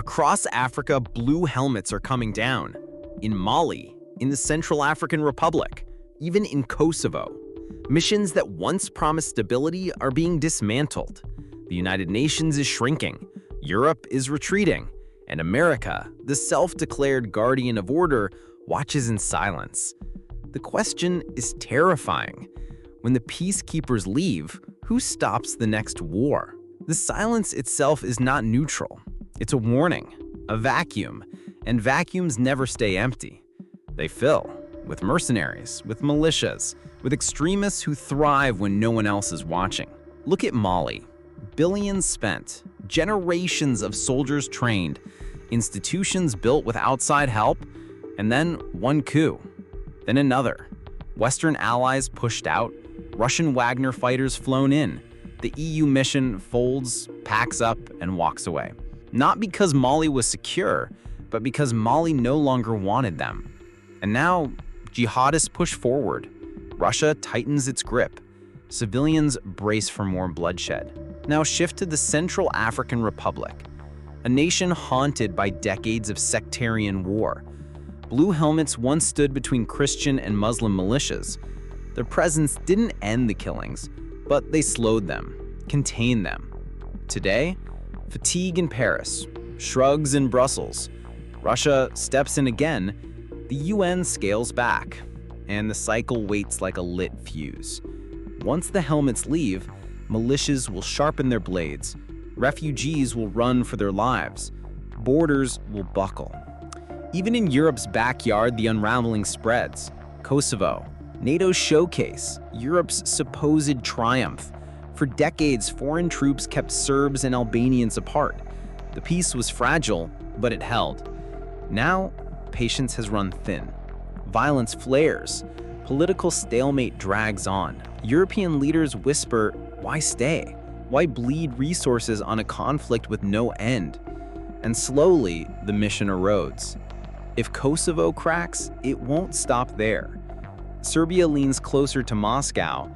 Across Africa, blue helmets are coming down. In Mali, in the Central African Republic, even in Kosovo. Missions that once promised stability are being dismantled. The United Nations is shrinking, Europe is retreating, and America, the self-declared guardian of order, watches in silence. The question is terrifying. When the peacekeepers leave, who stops the next war? The silence itself is not neutral. It's a warning, a vacuum, and vacuums never stay empty. They fill with mercenaries, with militias, with extremists who thrive when no one else is watching. Look at Mali. Billions spent, generations of soldiers trained, institutions built with outside help, and then one coup, then another. Western allies pushed out, Russian Wagner fighters flown in. The EU mission folds, packs up, and walks away. Not because Mali was secure, but because Mali no longer wanted them. And now, jihadists push forward. Russia tightens its grip. Civilians brace for more bloodshed. Now shift to the Central African Republic, a nation haunted by decades of sectarian war. Blue helmets once stood between Christian and Muslim militias. Their presence didn't end the killings, but they slowed them, contained them. Today, fatigue in Paris, shrugs in Brussels. Russia steps in again, the UN scales back, and the cycle waits like a lit fuse. Once the helmets leave, militias will sharpen their blades, refugees will run for their lives, borders will buckle. Even in Europe's backyard, the unraveling spreads. Kosovo, NATO's showcase, Europe's supposed triumph. For decades, foreign troops kept Serbs and Albanians apart. The peace was fragile, but it held. Now, patience has run thin. Violence flares. Political stalemate drags on. European leaders whisper, why stay? Why bleed resources on a conflict with no end? And slowly, the mission erodes. If Kosovo cracks, it won't stop there. Serbia leans closer to Moscow.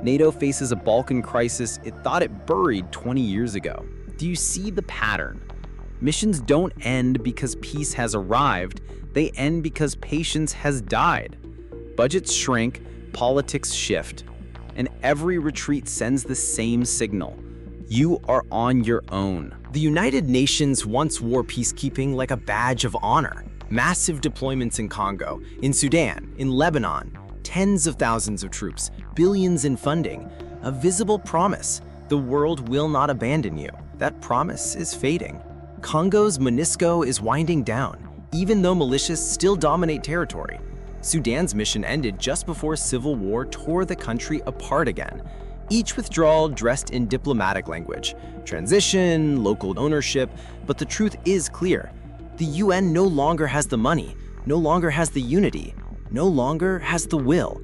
NATO faces a Balkan crisis it thought it buried 20 years ago. Do you see the pattern? Missions don't end because peace has arrived, they end because patience has died. Budgets shrink, politics shift, and every retreat sends the same signal. You are on your own. The United Nations once wore peacekeeping like a badge of honor. Massive deployments in Congo, in Sudan, in Lebanon, tens of thousands of troops, billions in funding, a visible promise. The world will not abandon you. That promise is fading. Congo's MONUSCO is winding down, even though militias still dominate territory. Sudan's mission ended just before civil war tore the country apart again. Each withdrawal dressed in diplomatic language, transition, local ownership, but the truth is clear. The UN no longer has the money, no longer has the unity, no longer has the will.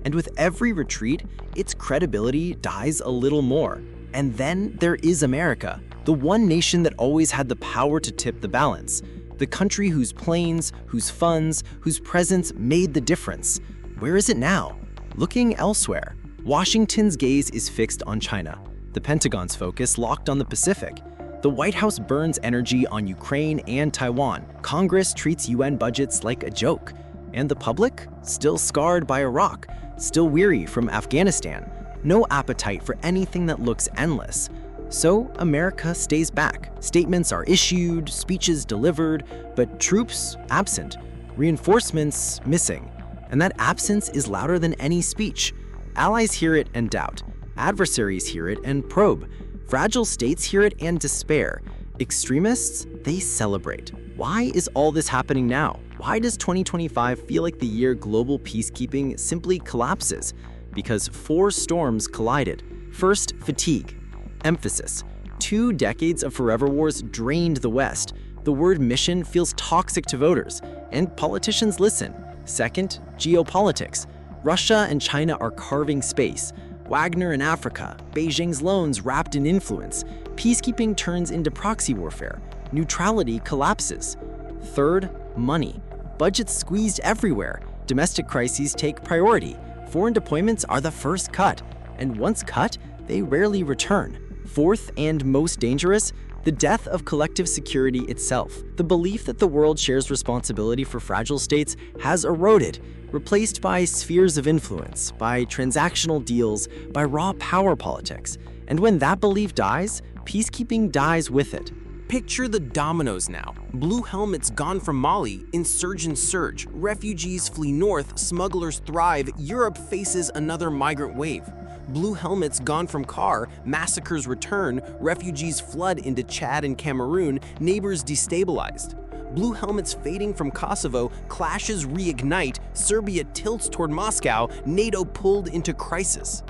And with every retreat, its credibility dies a little more. And then there is America, the one nation that always had the power to tip the balance. The country whose planes, whose funds, whose presence made the difference. Where is it now? Looking elsewhere. Washington's gaze is fixed on China. The Pentagon's focus locked on the Pacific. The White House burns energy on Ukraine and Taiwan. Congress treats UN budgets like a joke. And the public? Still scarred by Iraq, still weary from Afghanistan. No appetite for anything that looks endless. So America stays back. Statements are issued, speeches delivered, but troops absent, reinforcements missing. And that absence is louder than any speech. Allies hear it and doubt. Adversaries hear it and probe. Fragile states hear it and despair. Extremists, they celebrate. Why is all this happening now? Why does 2025 feel like the year global peacekeeping simply collapses? Because 4 storms collided. First, fatigue. Emphasis. 2 decades of forever wars drained the West. The word mission feels toxic to voters, and politicians listen. Second, geopolitics. Russia and China are carving space. Wagner in Africa, Beijing's loans wrapped in influence. Peacekeeping turns into proxy warfare. Neutrality collapses. Third, money. Budgets squeezed everywhere. Domestic crises take priority. Foreign deployments are the first cut, and once cut, they rarely return. Fourth and most dangerous, The death of collective security itself. The belief that the world shares responsibility for fragile states has eroded, replaced by spheres of influence, by transactional deals, by raw power politics. And when that belief dies, peacekeeping dies with it. Picture the dominoes now. Blue helmets gone from Mali, insurgents surge, refugees flee north, smugglers thrive, Europe faces another migrant wave. Blue helmets gone from Car, massacres return, refugees flood into Chad and Cameroon, neighbors destabilized. Blue helmets fading from Kosovo, clashes reignite, Serbia tilts toward Moscow, NATO pulled into crisis.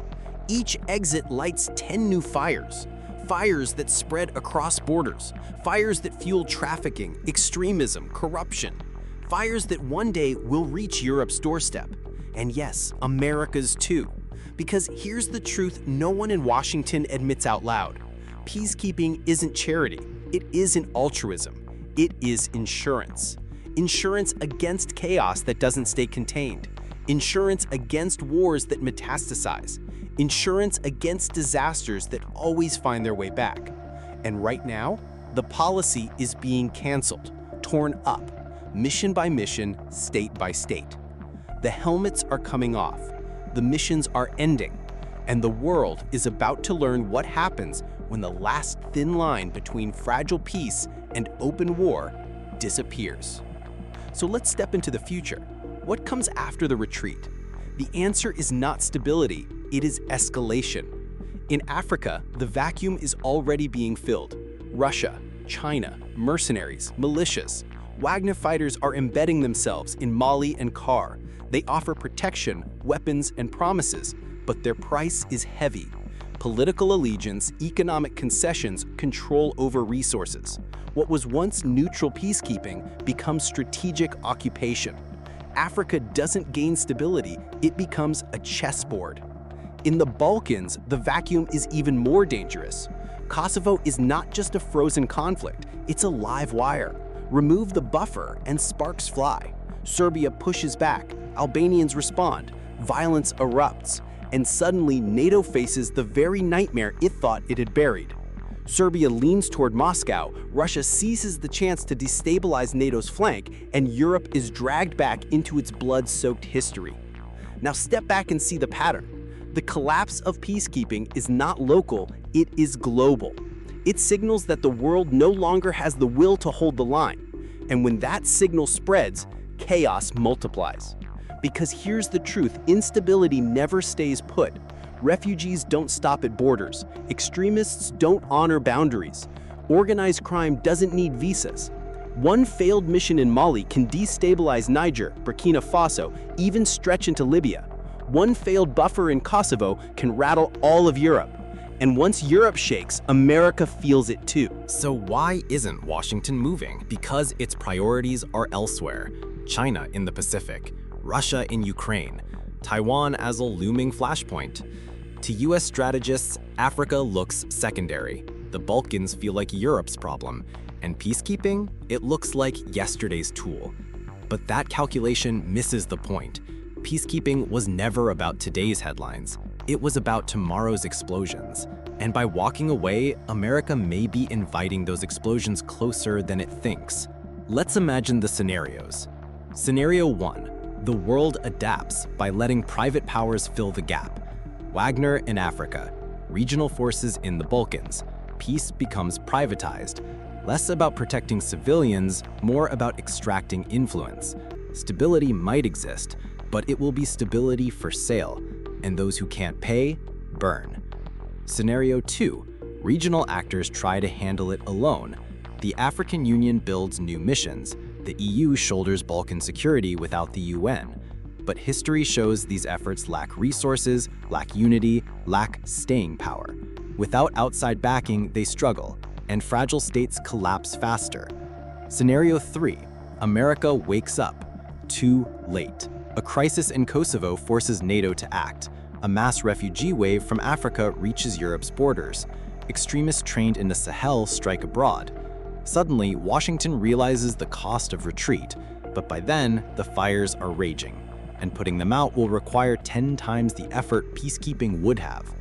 Each exit lights 10 new fires. Fires that spread across borders, fires that fuel trafficking, extremism, corruption, fires that one day will reach Europe's doorstep. And yes, America's too. Because here's the truth no one in Washington admits out loud. Peacekeeping isn't charity, it isn't altruism, it is insurance. Insurance against chaos that doesn't stay contained. Insurance against wars that metastasize. Insurance against disasters that always find their way back. And right now, the policy is being canceled, torn up, mission by mission, state by state. The helmets are coming off, the missions are ending, and the world is about to learn what happens when the last thin line between fragile peace and open war disappears. So let's step into the future. What comes after the retreat? The answer is not stability, it is escalation. In Africa, the vacuum is already being filled. Russia, China, mercenaries, militias. Wagner fighters are embedding themselves in Mali and Car. They offer protection, weapons, and promises, but their price is heavy. Political allegiance, economic concessions, control over resources. What was once neutral peacekeeping becomes strategic occupation. Africa doesn't gain stability, it becomes a chessboard. In the Balkans, the vacuum is even more dangerous. Kosovo is not just a frozen conflict, it's a live wire. Remove the buffer and sparks fly. Serbia pushes back, Albanians respond, violence erupts, and suddenly NATO faces the very nightmare it thought it had buried. Serbia leans toward Moscow, Russia seizes the chance to destabilize NATO's flank, and Europe is dragged back into its blood-soaked history. Now step back and see the pattern. The collapse of peacekeeping is not local, it is global. It signals that the world no longer has the will to hold the line. And when that signal spreads, chaos multiplies. Because here's the truth, instability never stays put. Refugees don't stop at borders. Extremists don't honor boundaries. Organized crime doesn't need visas. One failed mission in Mali can destabilize Niger, Burkina Faso, even stretch into Libya. One failed buffer in Kosovo can rattle all of Europe. And once Europe shakes, America feels it too. So why isn't Washington moving? Because its priorities are elsewhere. China in the Pacific, Russia in Ukraine, Taiwan as a looming flashpoint. To US strategists, Africa looks secondary. The Balkans feel like Europe's problem. And peacekeeping, it looks like yesterday's tool. But that calculation misses the point. Peacekeeping was never about today's headlines. It was about tomorrow's explosions. And by walking away, America may be inviting those explosions closer than it thinks. Let's imagine the scenarios. Scenario 1. The world adapts by letting private powers fill the gap. Wagner in Africa, regional forces in the Balkans. Peace becomes privatized. Less about protecting civilians, more about extracting influence. Stability might exist, but it will be stability for sale, and those who can't pay, burn. Scenario 2. Regional actors try to handle it alone. The African Union builds new missions. The EU shoulders Balkan security without the UN. But history shows these efforts lack resources, lack unity, lack staying power. Without outside backing, they struggle, and fragile states collapse faster. Scenario 3. America wakes up. Too late. A crisis in Kosovo forces NATO to act. A mass refugee wave from Africa reaches Europe's borders. Extremists trained in the Sahel strike abroad. Suddenly, Washington realizes the cost of retreat, but by then, the fires are raging, and putting them out will require 10 times the effort peacekeeping would have.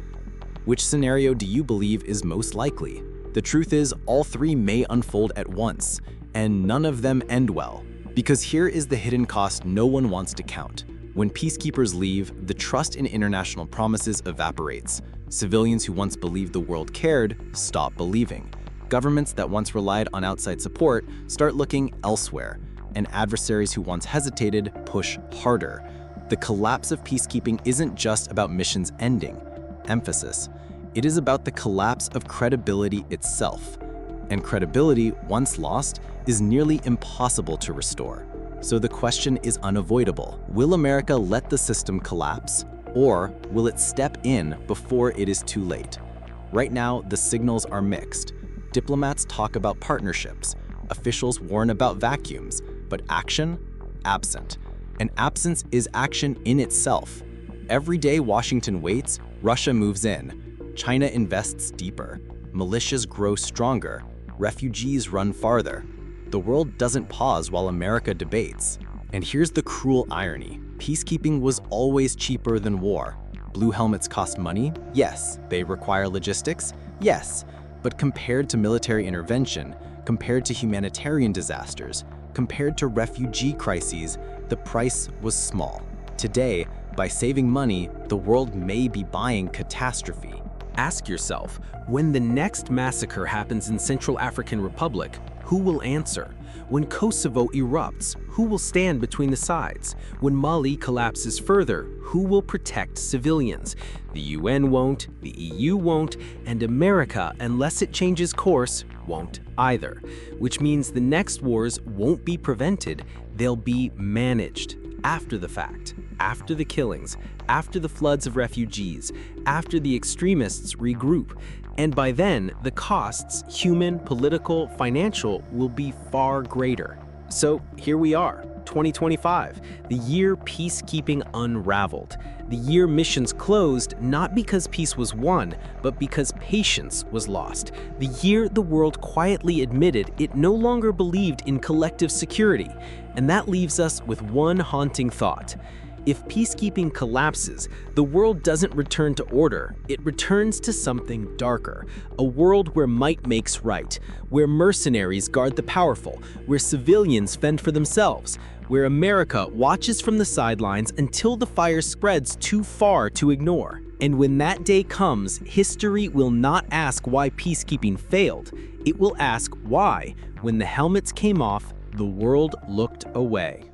Which scenario do you believe is most likely? The truth is, all three may unfold at once, and none of them end well. Because here is the hidden cost no one wants to count. When peacekeepers leave, the trust in international promises evaporates. Civilians who once believed the world cared stop believing. Governments that once relied on outside support start looking elsewhere, and adversaries who once hesitated push harder. The collapse of peacekeeping isn't just about missions ending. Emphasis. It is about the collapse of credibility itself. And credibility, once lost, is nearly impossible to restore. So the question is unavoidable. Will America let the system collapse, or will it step in before it is too late? Right now, the signals are mixed. Diplomats talk about partnerships. Officials warn about vacuums, but action? Absent. And absence is action in itself. Every day Washington waits, Russia moves in. China invests deeper. Militias grow stronger. Refugees run farther. The world doesn't pause while America debates. And here's the cruel irony. Peacekeeping was always cheaper than war. Blue helmets cost money? Yes. They require logistics? Yes. But compared to military intervention, compared to humanitarian disasters, compared to refugee crises, the price was small. Today, by saving money, the world may be buying catastrophe. Ask yourself, when the next massacre happens in Central African Republic, who will answer? When Kosovo erupts, who will stand between the sides? When Mali collapses further, who will protect civilians? The UN won't, the EU won't, and America, unless it changes course, won't either. Which means the next wars won't be prevented, they'll be managed after the fact, after the killings, after the floods of refugees, after the extremists regroup. And by then, the costs, human, political, financial, will be far greater. So here we are, 2025, the year peacekeeping unraveled. The year missions closed not because peace was won, but because patience was lost. The year the world quietly admitted it no longer believed in collective security. And that leaves us with one haunting thought. If peacekeeping collapses, the world doesn't return to order, it returns to something darker. A world where might makes right, where mercenaries guard the powerful, where civilians fend for themselves, where America watches from the sidelines until the fire spreads too far to ignore. And when that day comes, history will not ask why peacekeeping failed. It will ask why, when the helmets came off, the world looked away.